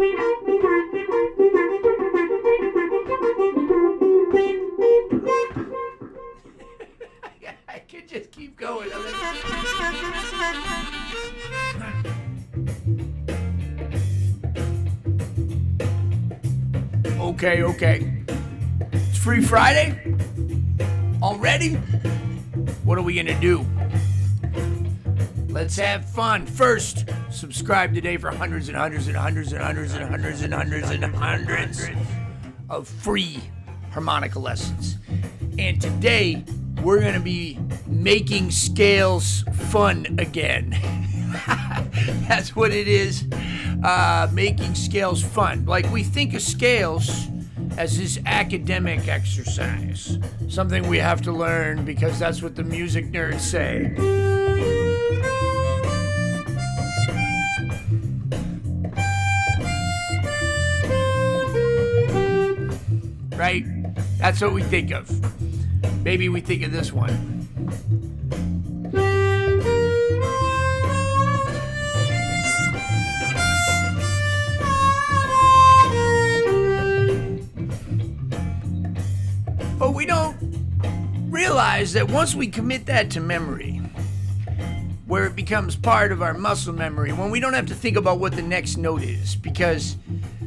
I could just keep going. Okay. It's Free Friday? Already? What are we gonna do? Let's have fun. First, subscribe today for hundreds and hundreds and hundreds and hundreds and hundreds and hundreds and hundreds of free harmonica lessons. And today, we're gonna be making scales fun again. That's what it is, making scales fun. Like, we think of scales as this academic exercise, something we have to learn because that's what the music nerds say. Right? That's what we think of. Maybe we think of this one. But we don't realize that once we commit that to memory, where it becomes part of our muscle memory, when we don't have to think about what the next note is, because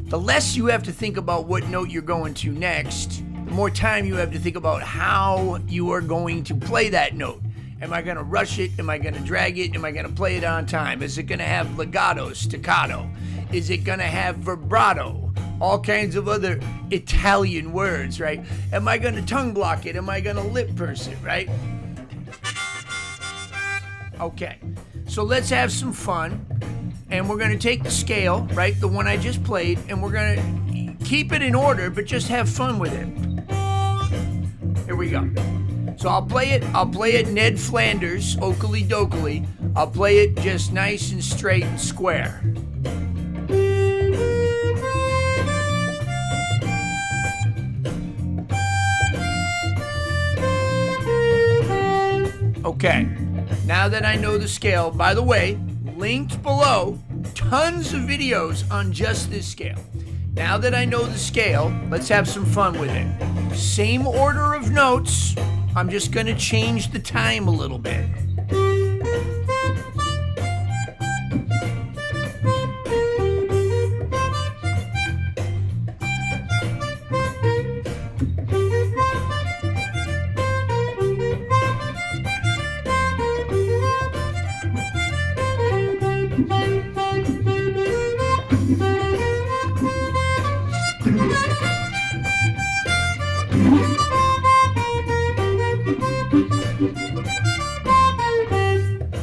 the less you have to think about what note you're going to next, the more time you have to think about how you are going to play that note. Am I going to rush it? Am I going to drag it? Am I going to play it on time? Is it going to have legato, staccato? Is it going to have vibrato? All kinds of other Italian words, right? Am I going to tongue block it? Am I going to lip purse it, right? Okay, so let's have some fun. And we're going to take the scale, right, the one I just played, and we're going to keep it in order, but just have fun with it. Here we go. So I'll play it Ned Flanders, Oakley Dokley. I'll play it just nice and straight and square. Okay, now that I know the scale, by the way, linked below, tons of videos on just this scale. Now that I know the scale, let's have some fun with it. Same order of notes, I'm just gonna change the time a little bit.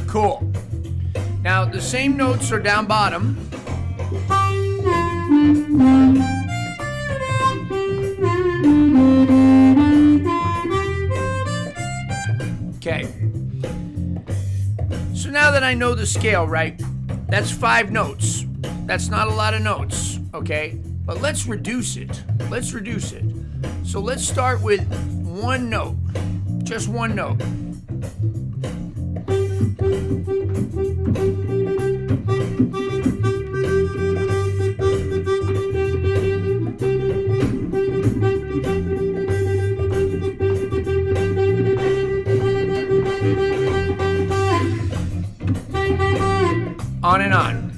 Cool. Now the same notes are down bottom. Okay. So now that I know the scale, right? That's 5 notes. That's not a lot of notes, okay? But let's reduce it. Let's reduce it. So let's start with one note. Just one note. On and on.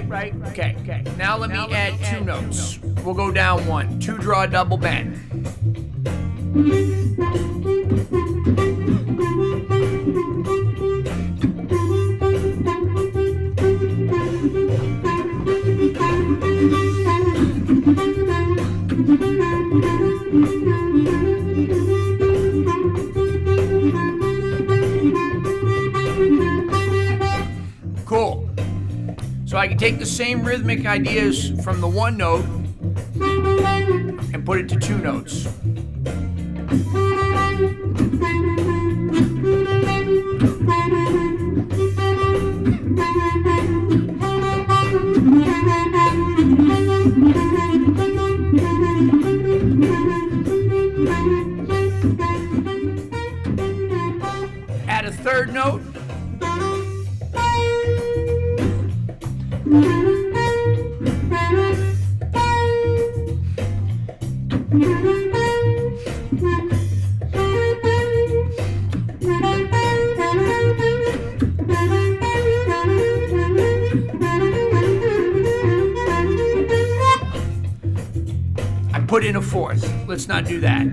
Right. Okay. Now let me add 2 notes. We'll go down 1. 2 draw double bend. Cool. So I can take the same rhythmic ideas from the 1 note and put it to 2 notes. Put in a fourth. Let's not do that.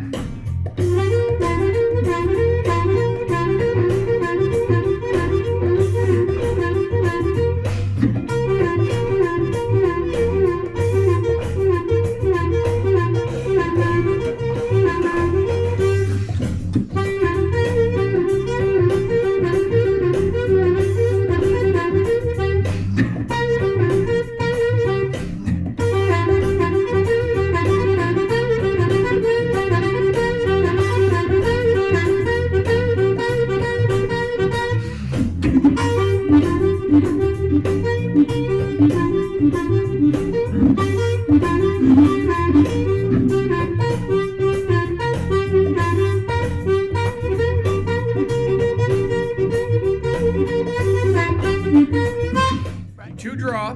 Two draw.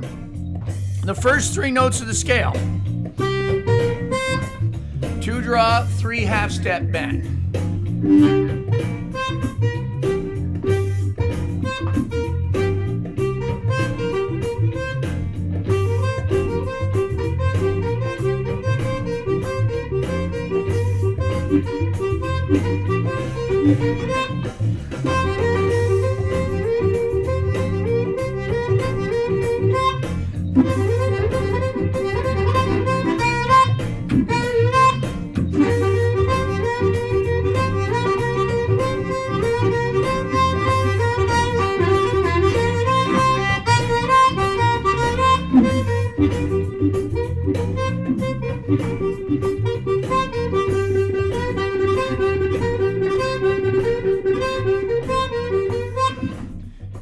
The first three notes of the scale. Two draw, three half step bend.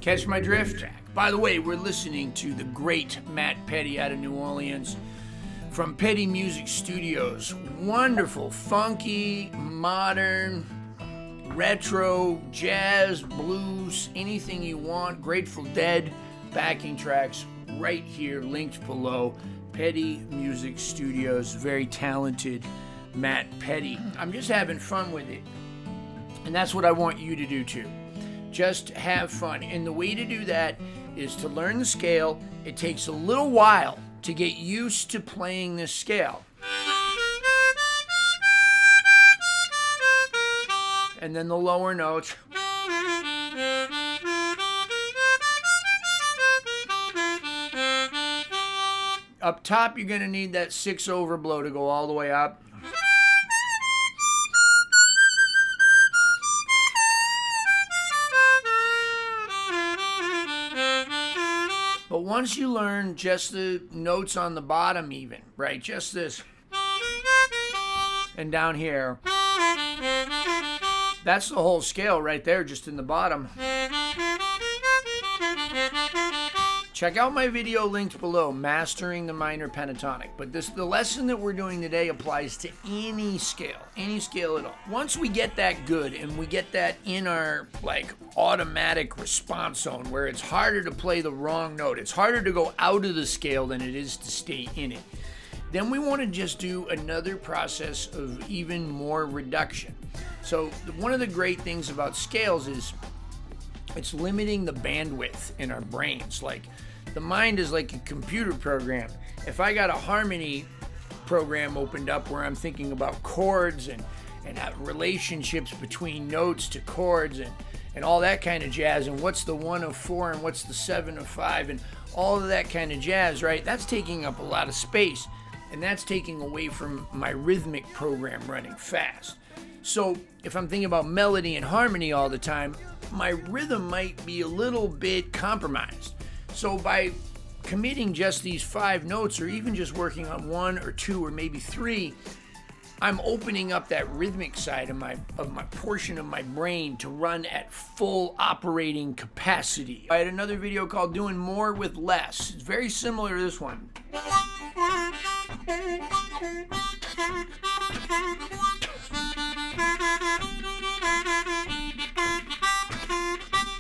Catch my drift? By the way, we're listening to the great Matt Petty out of New Orleans from Petty Music Studios. Wonderful, funky, modern, retro, jazz, blues, anything you want. Grateful Dead backing tracks right here, linked below. Petty Music Studios, very talented Matt Petty. I'm just having fun with it, and that's what I want you to do too. Just have fun. And the way to do that is to learn the scale. It takes a little while to get used to playing this scale. And then the lower notes. Up top, you're going to need that 6 overblow to go all the way up. But once you learn just the notes on the bottom even, right, just this, and down here, that's the whole scale right there, just in the bottom. Check out my video linked below, Mastering the Minor Pentatonic. But the lesson that we're doing today applies to any scale at all. Once we get that good and we get that in our automatic response zone where it's harder to play the wrong note, it's harder to go out of the scale than it is to stay in it, then we want to just do another process of even more reduction. So one of the great things about scales is it's limiting the bandwidth in our brains. Like, the mind is like a computer program. If I got a harmony program opened up where I'm thinking about chords and relationships between notes to chords and all that kind of jazz, and what's the 1 of 4 and what's the 7 of 5 and all of that kind of jazz, right? That's taking up a lot of space, and that's taking away from my rhythmic program running fast. So if I'm thinking about melody and harmony all the time, my rhythm might be a little bit compromised. So by committing just these 5 notes, or even just working on 1 or 2 or maybe 3, I'm opening up that rhythmic side of my portion of my brain to run at full operating capacity. I had another video called Doing More with Less. It's very similar to this one.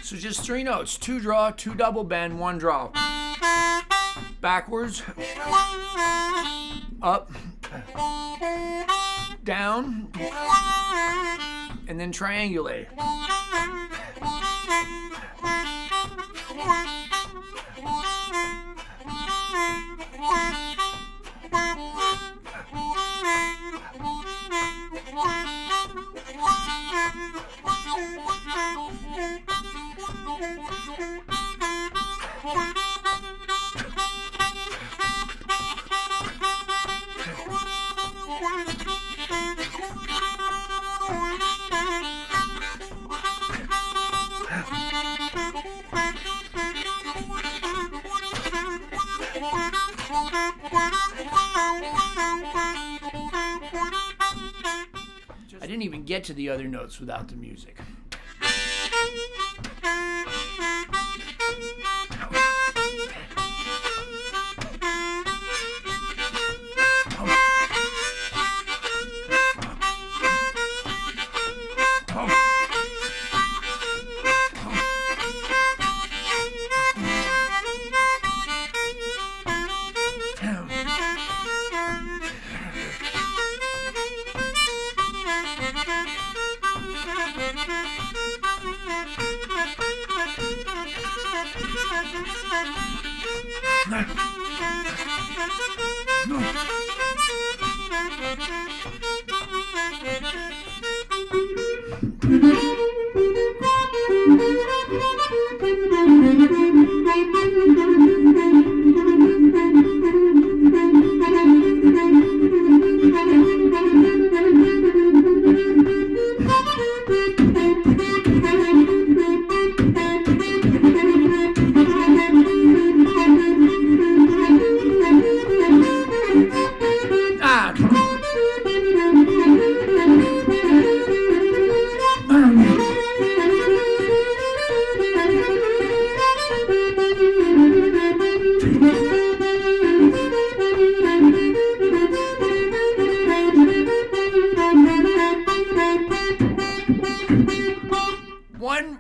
So just 3 notes, 2 draw, 2 double bend, 1 draw. backwards, up, down, and then triangulate. I didn't even get to the other notes without the music.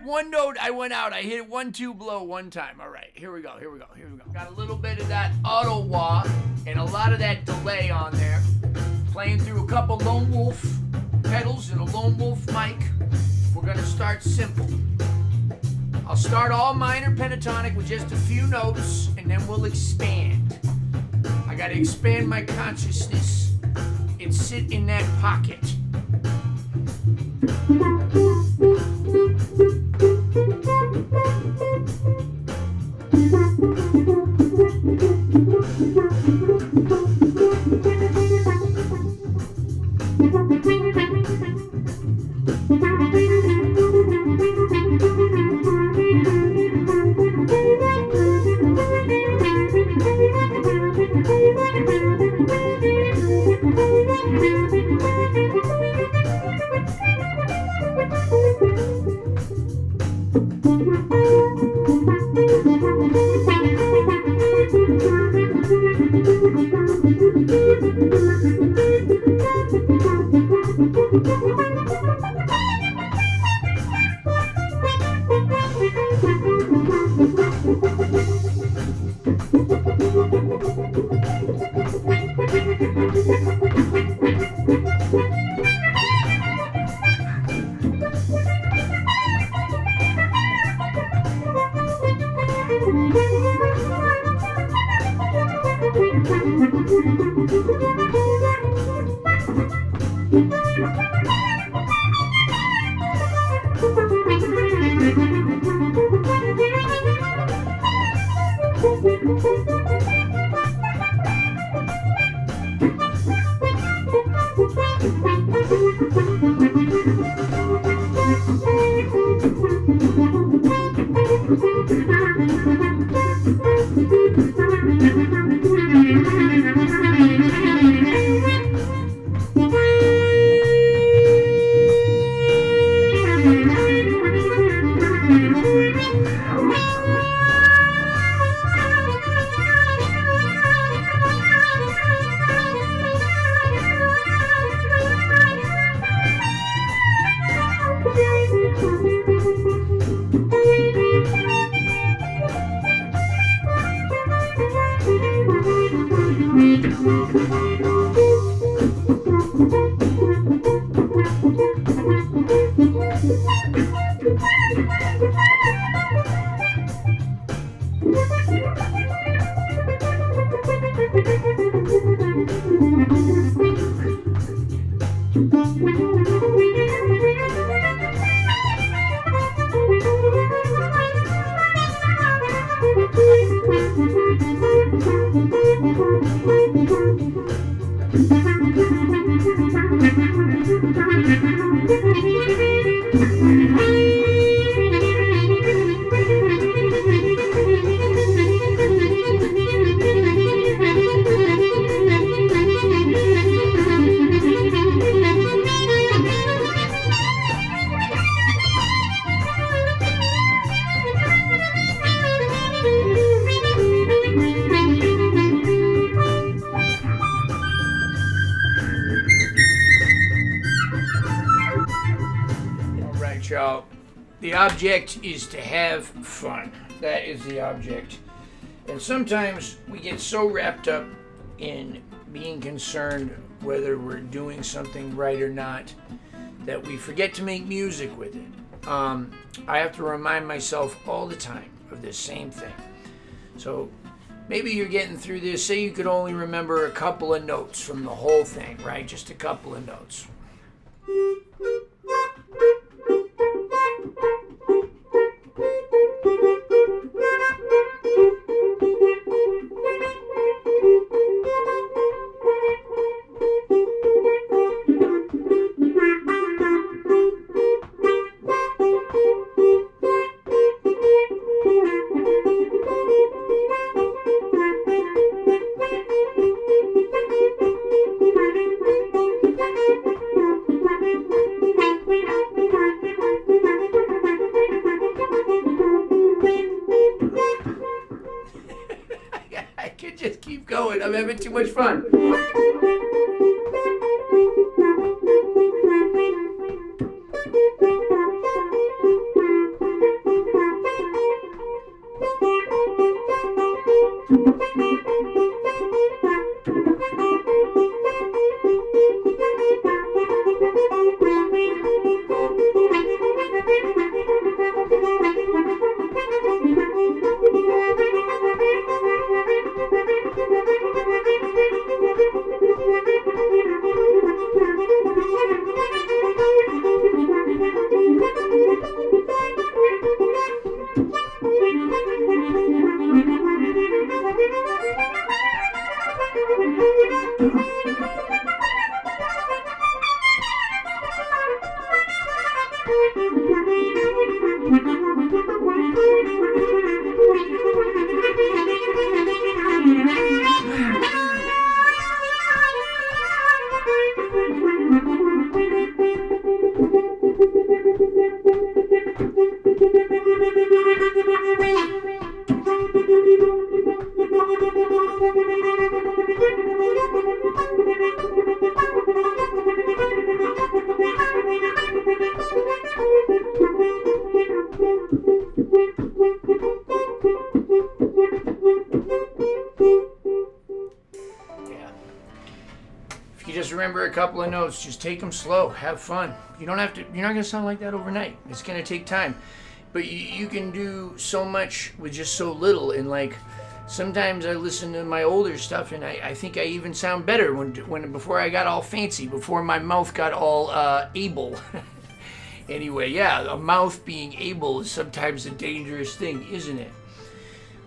One note I went out. I hit it 1-2 below one time. All right, here we go. Got a little bit of that auto wah and a lot of that delay on there. Playing through a couple lone wolf pedals and a lone wolf mic. We're gonna start simple. I'll start all minor pentatonic with just a few notes, and then we'll expand. I gotta expand my consciousness and sit in that pocket. Y'all, the object is to have fun. That is the object. And sometimes we get so wrapped up in being concerned whether we're doing something right or not that we forget to make music with it. I have to remind myself all the time of this same thing. So maybe you're getting through this. Say you could only remember a couple of notes from the whole thing, right? Just a couple of notes. Just keep going. I'm having too much fun. Remember a couple of notes, just take them slow, have fun. You don't have to, you're not going to sound like that overnight. It's going to take time. But you can do so much with just so little. And like, sometimes I listen to my older stuff and I think I even sound better when before I got all fancy, before my mouth got all able. Anyway, yeah, a mouth being able is sometimes a dangerous thing, isn't it?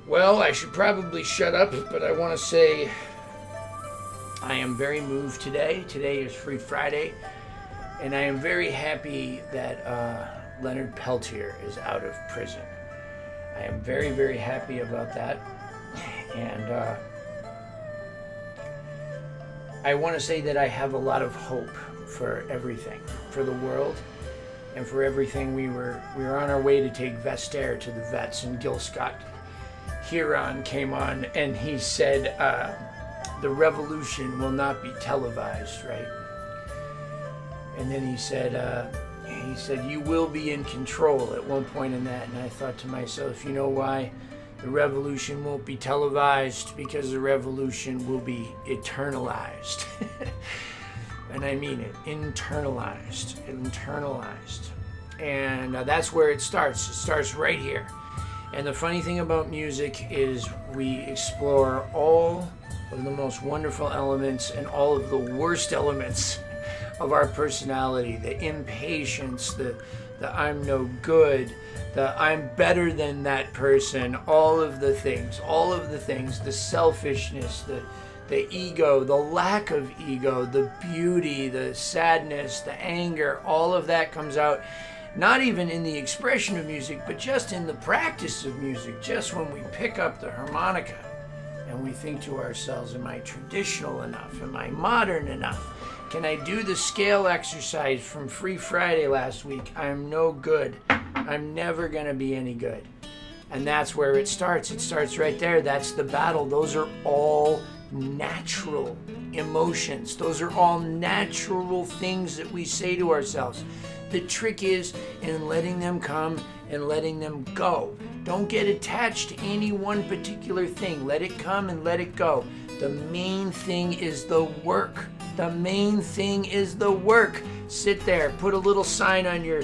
Well, I should probably shut up, but I want to say I am very moved today. Today is Free Friday, and I am very happy that Leonard Peltier is out of prison. I am very, very happy about that. And I want to say that I have a lot of hope for everything, for the world, and for everything. We were on our way to take Vestaire to the vets, and Gil Scott Heron came on, and he said, the revolution will not be televised, right? And then he said, you will be in control at one point in that. And I thought to myself, you know why The revolution won't be televised because the revolution will be eternalized. And I mean it, internalized. And that's where it starts. It starts right here. And the funny thing about music is we explore all of the most wonderful elements and all of the worst elements of our personality. The impatience, the I'm no good, the I'm better than that person, all of the things, the selfishness, the ego, the lack of ego, the beauty, the sadness, the anger, all of that comes out, not even in the expression of music, but just in the practice of music, just when we pick up the harmonica and we think to ourselves, am I traditional enough? Am I modern enough? Can I do the scale exercise from Free Friday last week? I'm no good. I'm never going to be any good. And that's where it starts. It starts right there. That's the battle. Those are all natural emotions. Those are all natural things that we say to ourselves. The trick is in letting them come and letting them go. Don't get attached to any one particular thing. Let it come and let it go. The main thing is the work. The main thing is the work. Sit there, put a little sign on your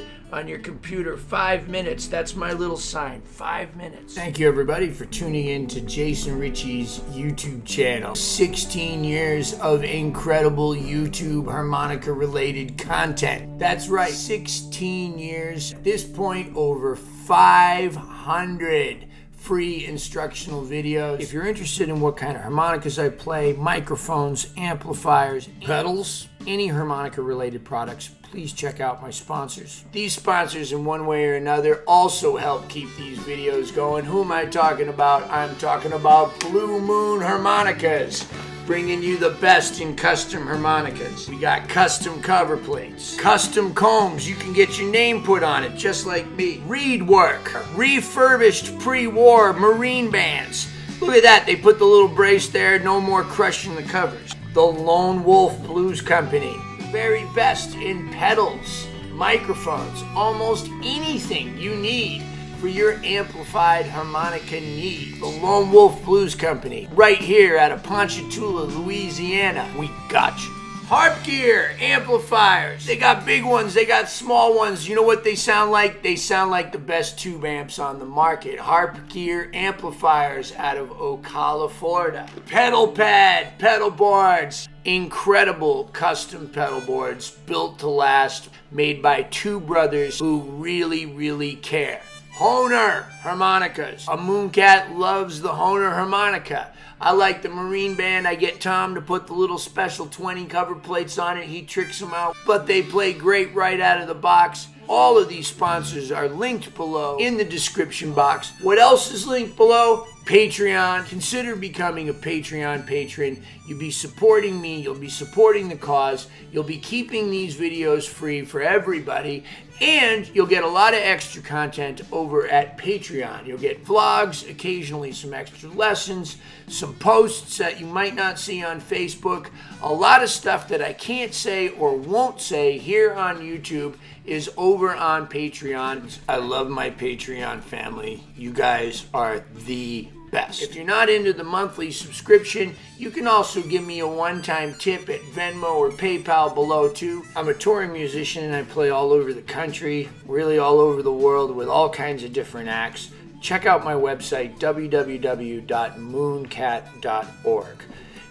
computer, 5 minutes. That's my little sign, 5 minutes. Thank you everybody for tuning in to Jason Ricci's YouTube channel. 16 years of incredible YouTube harmonica related content. That's right, 16 years. At this point, over 500 free instructional videos. If you're interested in what kind of harmonicas I play, microphones, amplifiers, pedals, any harmonica related products, please check out my sponsors. These sponsors in one way or another also help keep these videos going. Who am I talking about? I'm talking about Blue Moon Harmonicas, bringing you the best in custom harmonicas. We got custom cover plates, custom combs, you can get your name put on it just like me. Reed work, refurbished pre-war Marine bands. Look at that, they put the little brace there, no more crushing the covers. The Lone Wolf Blues Company, very best in pedals, microphones, almost anything you need for your amplified harmonica need. The Lone Wolf Blues Company, right here out of Ponchatoula, Louisiana. We got you. Harp gear, amplifiers. They got big ones, they got small ones. You know what they sound like? They sound like the best tube amps on the market. Harp gear amplifiers out of Ocala, Florida. Pedal pad, pedal boards. Incredible custom pedal boards built to last, made by two brothers who really care. Hohner harmonicas. A Mooncat loves the Hohner harmonica. I like the Marine band. I get Tom to put the little special 20 cover plates on it. He tricks them out, but they play great right out of the box. All of these sponsors are linked below in the description box. What else is linked below? Patreon. Consider becoming a Patreon patron. You'll be supporting me. You'll be supporting the cause. You'll be keeping these videos free for everybody. And you'll get a lot of extra content over at Patreon. You'll get vlogs, occasionally some extra lessons, some posts that you might not see on Facebook. A lot of stuff that I can't say or won't say here on YouTube is over on Patreon. I love my Patreon family. You guys are the best. If you're not into the monthly subscription, you can also give me a one-time tip at Venmo or PayPal below too. I'm a touring musician and I play all over the country, really all over the world with all kinds of different acts. Check out my website, www.mooncat.org.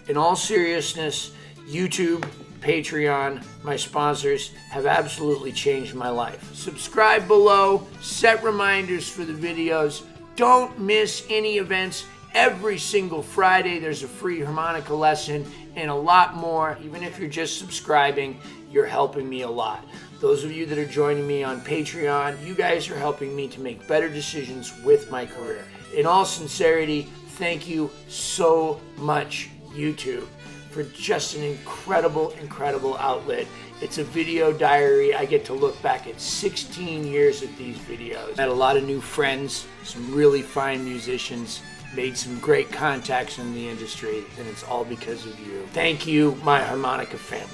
In all seriousness, YouTube, Patreon, my sponsors have absolutely changed my life. Subscribe below, set reminders for the videos. Don't miss any events. Every single Friday there's a free harmonica lesson and a lot more. Even if you're just subscribing, you're helping me a lot. Those of you that are joining me on Patreon, you guys are helping me to make better decisions with my career. In all sincerity, thank you so much, YouTube, for just an incredible outlet. It's a video diary. I get to look back at 16 years of these videos. I had a lot of new friends, some really fine musicians, made some great contacts in the industry, and it's all because of you. Thank you, my harmonica family.